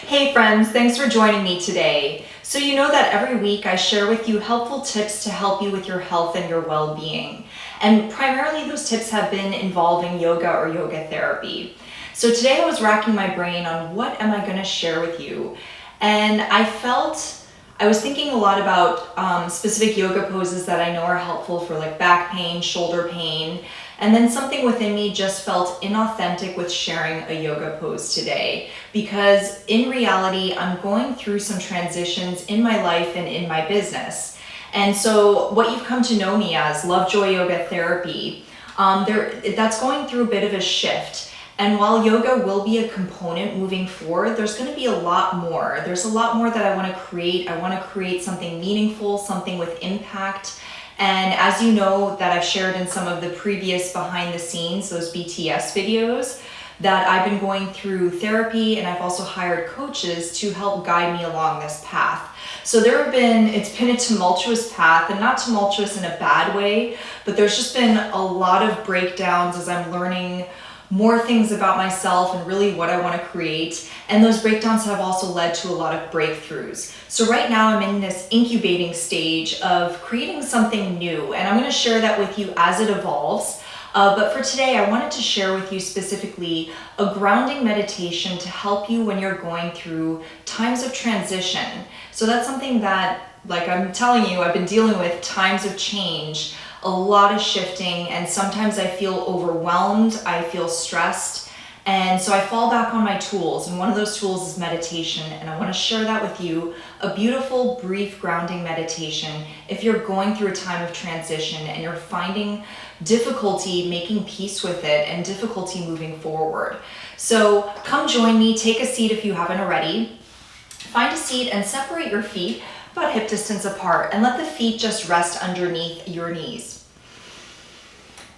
Hey friends, thanks for joining me today. So you know that every week I share with you helpful tips to help you with your health and your well-being. And primarily those tips have been involving yoga or yoga therapy. So today I was racking my brain on what am I going to share with you. And I was thinking a lot about specific yoga poses that I know are helpful for like back pain, shoulder pain. And then something within me just felt inauthentic with sharing a yoga pose today, because in reality, I'm going through some transitions in my life and in my business. And so what you've come to know me as, Lovejoy Yoga Therapy, that's going through a bit of a shift. And while yoga will be a component moving forward, there's going to be a lot more. There's a lot more that I want to create. I want to create something meaningful, something with impact. And as you know, that I've shared in some of the previous behind the scenes, those BTS videos, that I've been going through therapy, and I've also hired coaches to help guide me along this path. So it's been a tumultuous path, and not tumultuous in a bad way, but there's just been a lot of breakdowns as I'm learning more things about myself and really what I want to create. And those breakdowns have also led to a lot of breakthroughs. So right now I'm in this incubating stage of creating something new, and I'm going to share that with you as it evolves. But for today, I wanted to share with you specifically a grounding meditation to help you when you're going through times of transition. So that's something that, like I'm telling you, I've been dealing with times of change, a lot of shifting, and sometimes I feel overwhelmed, I feel stressed, and so I fall back on my tools, and one of those tools is meditation, and I want to share that with you, a beautiful, brief, grounding meditation if you're going through a time of transition and you're finding difficulty making peace with it and difficulty moving forward. So come join me, take a seat if you haven't already, find a seat and separate your feet about hip distance apart, and let the feet just rest underneath your knees.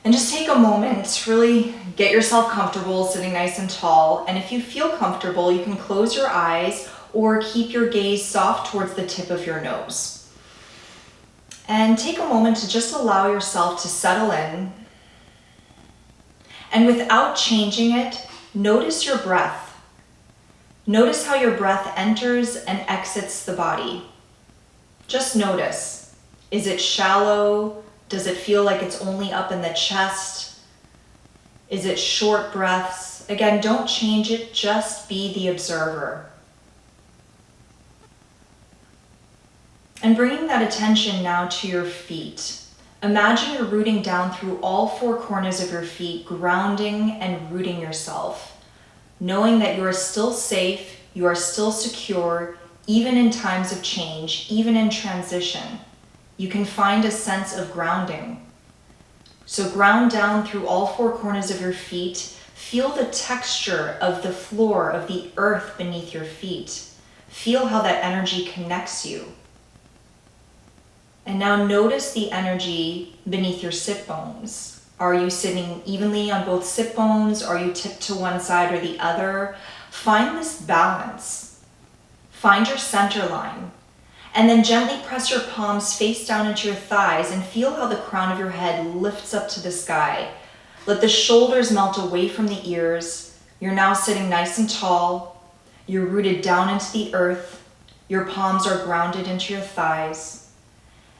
And just take a moment to really get yourself comfortable sitting nice and tall. And if you feel comfortable, you can close your eyes or keep your gaze soft towards the tip of your nose. And take a moment to just allow yourself to settle in. And without changing it, notice your breath. Notice how your breath enters and exits the body. Just notice. Is it shallow? Does it feel like it's only up in the chest? Is it short breaths? Again, don't change it, just be the observer. And bringing that attention now to your feet. Imagine you're rooting down through all four corners of your feet, grounding and rooting yourself, knowing that you are still safe, you are still secure, even in times of change, even in transition. You can find a sense of grounding. So ground down through all four corners of your feet. Feel the texture of the floor, of the earth beneath your feet. Feel how that energy connects you. And now notice the energy beneath your sit bones. Are you sitting evenly on both sit bones? Are you tipped to one side or the other? Find this balance. Find your center line, and then gently press your palms face down into your thighs and feel how the crown of your head lifts up to the sky. Let the shoulders melt away from the ears. You're now sitting nice and tall. You're rooted down into the earth. Your palms are grounded into your thighs.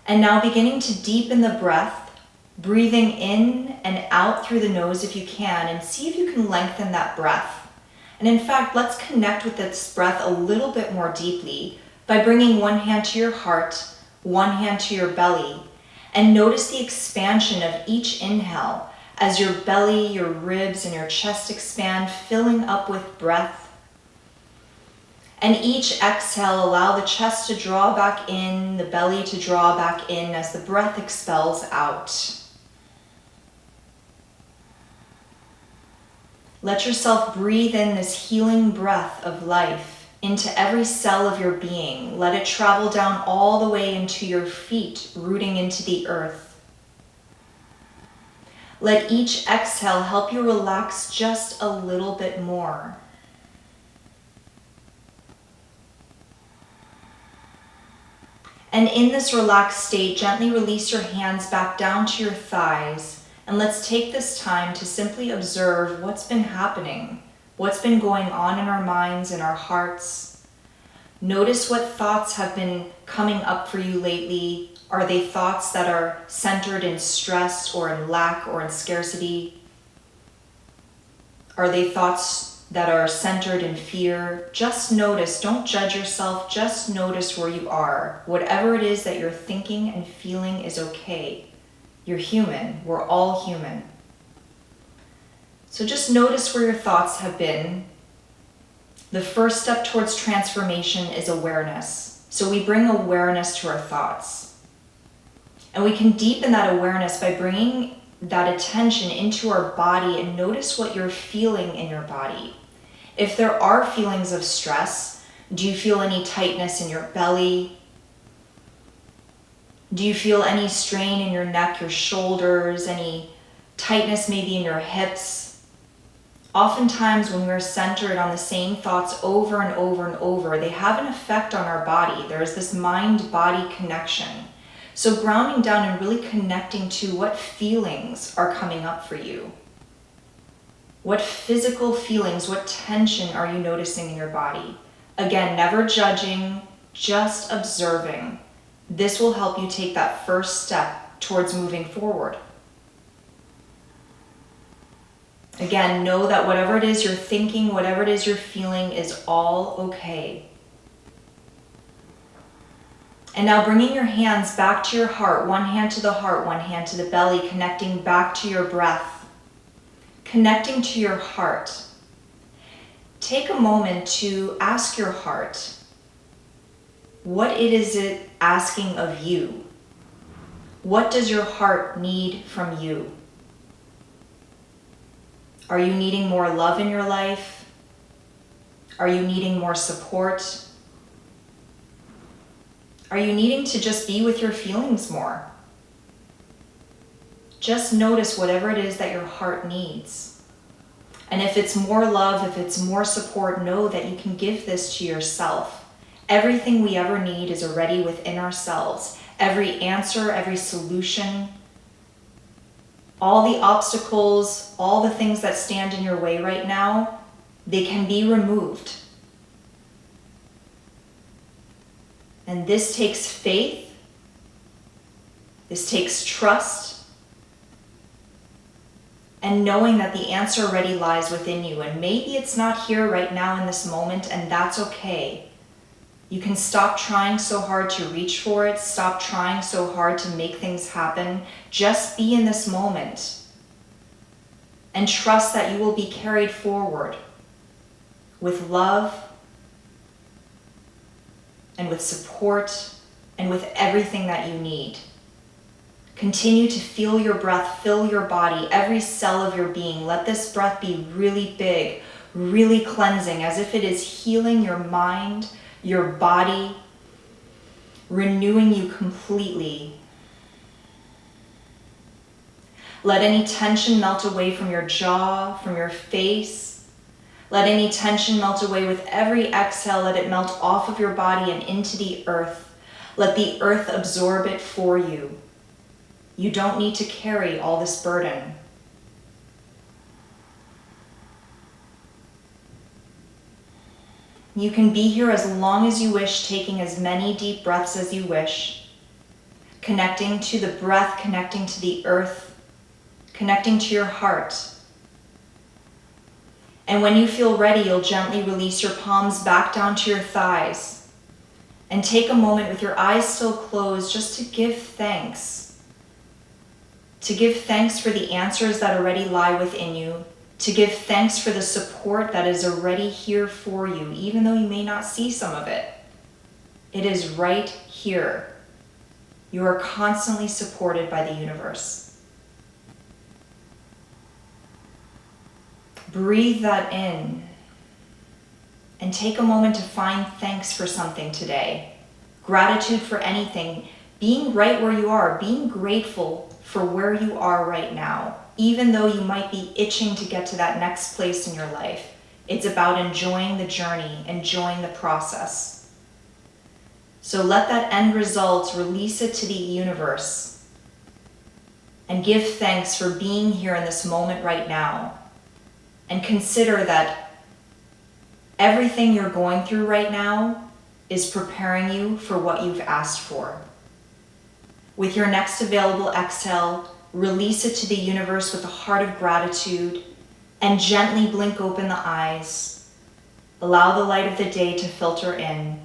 And now beginning to deepen the breath, breathing in and out through the nose if you can, and see if you can lengthen that breath. And in fact, let's connect with this breath a little bit more deeply by bringing one hand to your heart, one hand to your belly, and notice the expansion of each inhale as your belly, your ribs, and your chest expand, filling up with breath. And each exhale, allow the chest to draw back in, the belly to draw back in as the breath expels out. Let yourself breathe in this healing breath of life into every cell of your being. Let it travel down all the way into your feet, rooting into the earth. Let each exhale help you relax just a little bit more. And in this relaxed state, gently release your hands back down to your thighs. And let's take this time to simply observe what's been happening, what's been going on in our minds and our hearts. Notice what thoughts have been coming up for you lately. Are they thoughts that are centered in stress or in lack or in scarcity? Are they thoughts that are centered in fear? Just notice, don't judge yourself, just notice where you are. Whatever it is that you're thinking and feeling is okay. You're human, we're all human. So just notice where your thoughts have been. The first step towards transformation is awareness. So we bring awareness to our thoughts. And we can deepen that awareness by bringing that attention into our body and notice what you're feeling in your body. If there are feelings of stress, do you feel any tightness in your belly? Do you feel any strain in your neck, your shoulders, any tightness maybe in your hips? Oftentimes when we're centered on the same thoughts over and over and over, they have an effect on our body. There is this mind-body connection. So grounding down and really connecting to what feelings are coming up for you. What physical feelings, what tension are you noticing in your body? Again, never judging, just observing. This will help you take that first step towards moving forward. Again, know that whatever it is you're thinking, whatever it is you're feeling is all okay. And now bringing your hands back to your heart, one hand to the heart, one hand to the belly, connecting back to your breath, connecting to your heart. Take a moment to ask your heart, what is it asking of you? What does your heart need from you? Are you needing more love in your life? Are you needing more support? Are you needing to just be with your feelings more? Just notice whatever it is that your heart needs. And if it's more love, if it's more support, know that you can give this to yourself. Everything we ever need is already within ourselves. Every answer, every solution, all the obstacles, all the things that stand in your way right now, they can be removed. And this takes faith. This takes trust. And knowing that the answer already lies within you. And maybe it's not here right now in this moment, and that's okay. You can stop trying so hard to reach for it. Stop trying so hard to make things happen. Just be in this moment. And trust that you will be carried forward with love and with support and with everything that you need. Continue to feel your breath, fill your body, every cell of your being. Let this breath be really big, really cleansing, as if it is healing your mind, your body, renewing you completely. Let any tension melt away from your jaw, from your face. Let any tension melt away with every exhale. Let it melt off of your body and into the earth. Let the earth absorb it for you. You don't need to carry all this burden. You can be here as long as you wish, taking as many deep breaths as you wish, connecting to the breath, connecting to the earth, connecting to your heart. And when you feel ready, you'll gently release your palms back down to your thighs and take a moment with your eyes still closed just to give thanks. To give thanks for the answers that already lie within you. To give thanks for the support that is already here for you, even though you may not see some of it. It is right here. You are constantly supported by the universe. Breathe that in and take a moment to find thanks for something today. Gratitude for anything. Being right where you are, being grateful for where you are right now. Even though you might be itching to get to that next place in your life, it's about enjoying the journey, enjoying the process. So let that end result, release it to the universe, and give thanks for being here in this moment right now. And consider that everything you're going through right now is preparing you for what you've asked for. With your next available exhale, release it to the universe with a heart of gratitude and gently blink open the eyes. Allow the light of the day to filter in.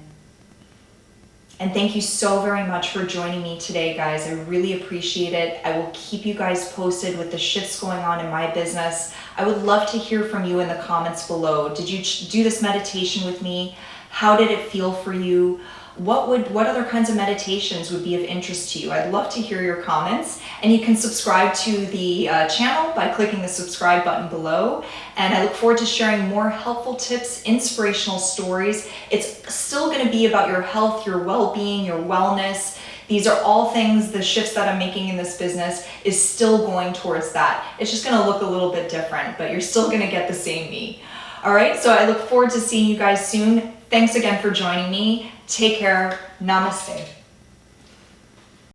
And thank you so very much for joining me today, guys. I really appreciate it. I will keep you guys posted with the shifts going on in my business. I would love to hear from you in the comments below. Did you do this meditation with me? How did it feel for you? What other kinds of meditations would be of interest to you? I'd love to hear your comments, and you can subscribe to the channel by clicking the subscribe button below. And I look forward to sharing more helpful tips, inspirational stories. It's still going to be about your health, your well-being, your wellness. These are all things, the shifts that I'm making in this business is still going towards that. It's just going to look a little bit different, but you're still going to get the same me. All right, so I look forward to seeing you guys soon. Thanks again for joining me. Take care. Namaste.